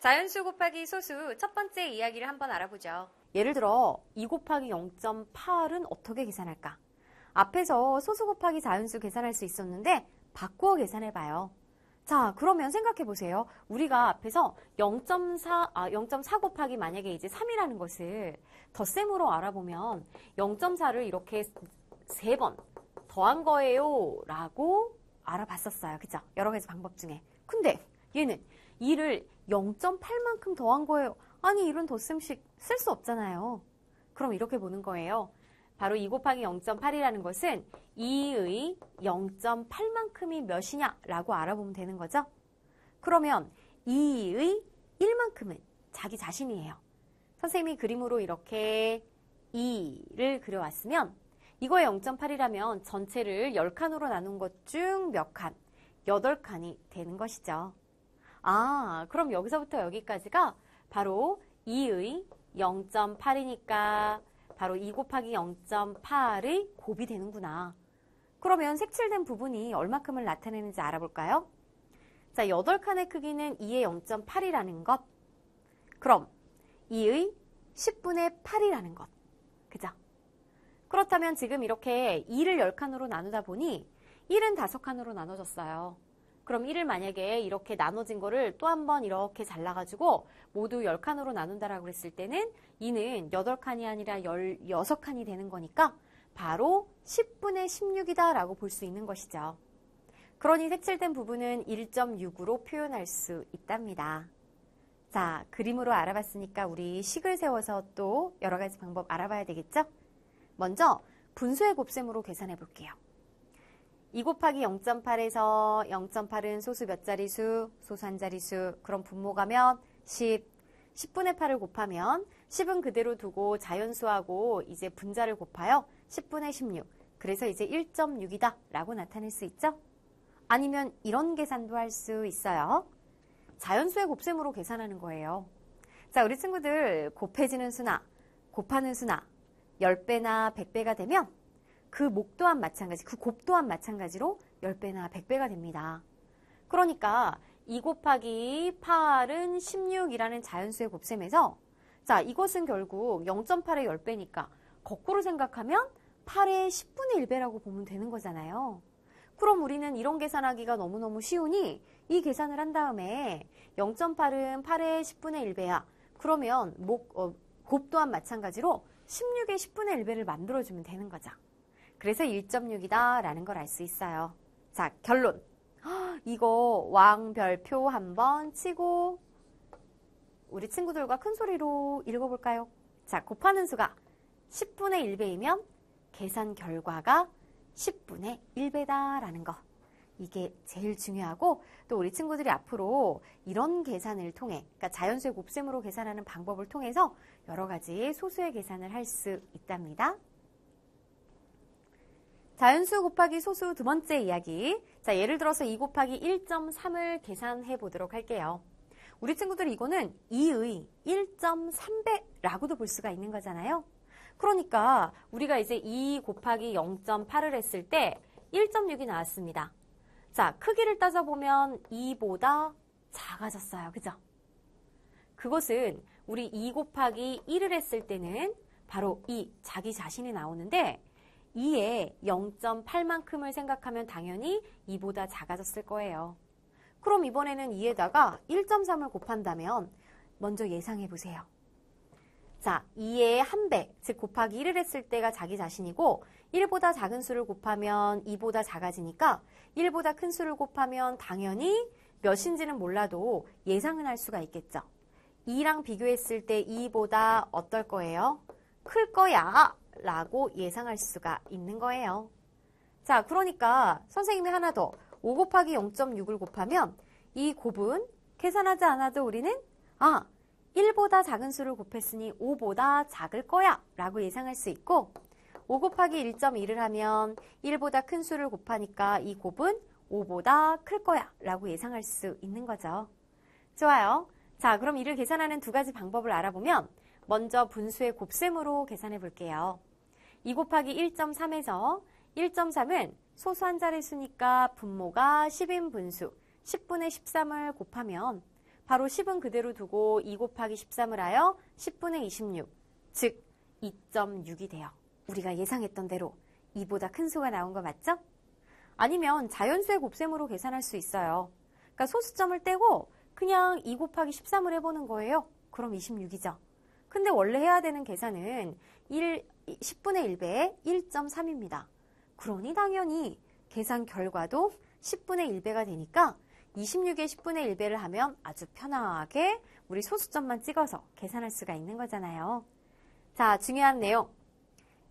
자연수 곱하기 소수 첫 번째 이야기를 한번 알아보죠. 예를 들어 2 곱하기 0.8은 어떻게 계산할까? 앞에서 소수 곱하기 자연수 계산할 수 있었는데 바꾸어 계산해봐요. 자, 그러면 생각해보세요. 우리가 앞에서 0.4 곱하기 만약에 이제 3이라는 것을 덧셈으로 알아보면 0.4를 이렇게 3번 더한 거예요 라고 알아봤었어요. 그죠? 여러 가지 방법 중에. 근데 얘는 2를 0.8만큼 더한 거예요. 아니, 이런 덧셈식 쓸 수 없잖아요. 그럼 이렇게 보는 거예요. 바로 2 곱하기 0.8이라는 것은 2의 0.8만큼이 몇이냐 라고 알아보면 되는 거죠. 그러면 2의 1만큼은 자기 자신이에요. 선생님이 그림으로 이렇게 2를 그려왔으면 이거의 0.8이라면 전체를 10칸으로 나눈 것 중 몇 칸? 8칸이 되는 것이죠. 아, 그럼 여기서부터 여기까지가 바로 2의 0.8이니까 바로 2 곱하기 0.8의 곱이 되는구나. 그러면 색칠된 부분이 얼마큼을 나타내는지 알아볼까요? 자, 8칸의 크기는 2의 0.8이라는 것. 그럼 2의 10분의 8이라는 것. 그죠? 그렇다면 지금 이렇게 2를 10칸으로 나누다 보니 1은 5칸으로 나눠졌어요. 그럼 1을 만약에 이렇게 나눠진 거를 또 한 번 이렇게 잘라가지고 모두 10칸으로 나눈다라고 했을 때는 2는 8칸이 아니라 16칸이 되는 거니까 바로 10분의 16이다 라고 볼 수 있는 것이죠. 그러니 색칠된 부분은 1.6으로 표현할 수 있답니다. 자, 그림으로 알아봤으니까 우리 식을 세워서 또 여러 가지 방법 알아봐야 되겠죠? 먼저 분수의 곱셈으로 계산해 볼게요. 2 곱하기 0.8에서 0.8은 소수 몇 자리수? 소수 한 자리수. 그럼 분모가면 10. 10분의 8을 곱하면 10은 그대로 두고 자연수하고 이제 분자를 곱하여 10분의 16. 그래서 이제 1.6이다 라고 나타낼 수 있죠? 아니면 이런 계산도 할 수 있어요. 자연수의 곱셈으로 계산하는 거예요. 자, 우리 친구들 곱해지는 수나 곱하는 수나 10배나 100배가 되면 그 목 또한 마찬가지, 그 곱 또한 마찬가지로 10배나 100배가 됩니다. 그러니까 2 곱하기 8은 16이라는 자연수의 곱셈에서 자, 이것은 결국 0.8의 10배니까 거꾸로 생각하면 8의 10분의 1배라고 보면 되는 거잖아요. 그럼 우리는 이런 계산하기가 너무너무 쉬우니 이 계산을 한 다음에 0.8은 8의 10분의 1배야. 그러면 곱 또한 마찬가지로 16의 10분의 1배를 만들어주면 되는 거죠. 그래서 1.6이다 라는 걸 알 수 있어요. 자, 결론. 이거 왕별표 한번 치고 우리 친구들과 큰 소리로 읽어볼까요? 자, 곱하는 수가 10분의 1배이면 계산 결과가 10분의 1배다 라는 거. 이게 제일 중요하고 또 우리 친구들이 앞으로 이런 계산을 통해 그러니까 자연수의 곱셈으로 계산하는 방법을 통해서 여러 가지 소수의 계산을 할 수 있답니다. 자연수 곱하기 소수 두 번째 이야기. 자, 예를 들어서 2 곱하기 1.3을 계산해 보도록 할게요. 우리 친구들이 이거는 2의 1.3배라고도 볼 수가 있는 거잖아요. 그러니까 우리가 이제 2 곱하기 0.8을 했을 때 1.6이 나왔습니다. 자, 크기를 따져보면 2보다 작아졌어요. 그죠? 그것은 우리 2 곱하기 1을 했을 때는 바로 자기 자신이 나오는데 2의 0.8만큼을 생각하면 당연히 2보다 작아졌을 거예요. 그럼 이번에는 2에다가 1.3을 곱한다면 먼저 예상해 보세요. 자, 2의 1배, 즉 곱하기 1을 했을 때가 자기 자신이고 1보다 작은 수를 곱하면 2보다 작아지니까 1보다 큰 수를 곱하면 당연히 몇인지는 몰라도 예상은 할 수가 있겠죠. 2랑 비교했을 때 2보다 어떨 거예요? 클 거야 라고 예상할 수가 있는 거예요. 자, 그러니까 선생님이 하나 더 5 곱하기 0.6을 곱하면 이 곱은 계산하지 않아도 우리는 1보다 작은 수를 곱했으니 5보다 작을 거야 라고 예상할 수 있고 5 곱하기 1.1을 하면 1보다 큰 수를 곱하니까 이 곱은 5보다 클 거야 라고 예상할 수 있는 거죠. 좋아요. 자, 그럼 이를 계산하는 두 가지 방법을 알아보면 먼저 분수의 곱셈으로 계산해 볼게요. 2 곱하기 1.3에서 1.3은 소수 한 자릿수니까 분모가 10인 분수 10분의 13을 곱하면 바로 10은 그대로 두고 2 곱하기 13을 하여 10분의 26, 즉 2.6이 돼요. 우리가 예상했던 대로 2보다 큰 수가 나온 거 맞죠? 아니면 자연수의 곱셈으로 계산할 수 있어요. 그러니까 소수점을 떼고 그냥 2 곱하기 13을 해보는 거예요. 그럼 26이죠. 근데 원래 해야 되는 계산은 10분의 1배에 1.3입니다. 그러니 당연히 계산 결과도 10분의 1배가 되니까 26에 10분의 1배를 하면 아주 편하게 우리 소수점만 찍어서 계산할 수가 있는 거잖아요. 자, 중요한 내용.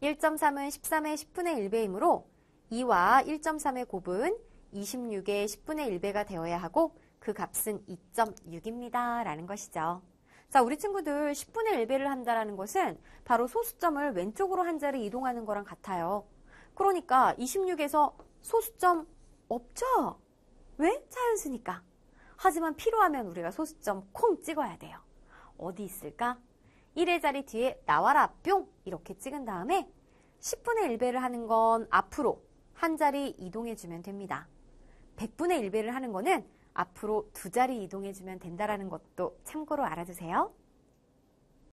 1.3은 13의 10분의 1배이므로 2와 1.3의 곱은 26의 10분의 1배가 되어야 하고 그 값은 2.6입니다. 라는 것이죠. 자, 우리 친구들 10분의 1배를 한다는 것은 바로 소수점을 왼쪽으로 한 자리 이동하는 거랑 같아요. 그러니까 26에서 소수점 없죠? 왜? 자연수니까. 하지만 필요하면 우리가 소수점 콩 찍어야 돼요. 어디 있을까? 1의 자리 뒤에 나와라 뿅 이렇게 찍은 다음에 10분의 1배를 하는 건 앞으로 한 자리 이동해주면 됩니다. 100분의 1배를 하는 거는 앞으로 두 자리 이동해주면 된다는 것도 참고로 알아두세요.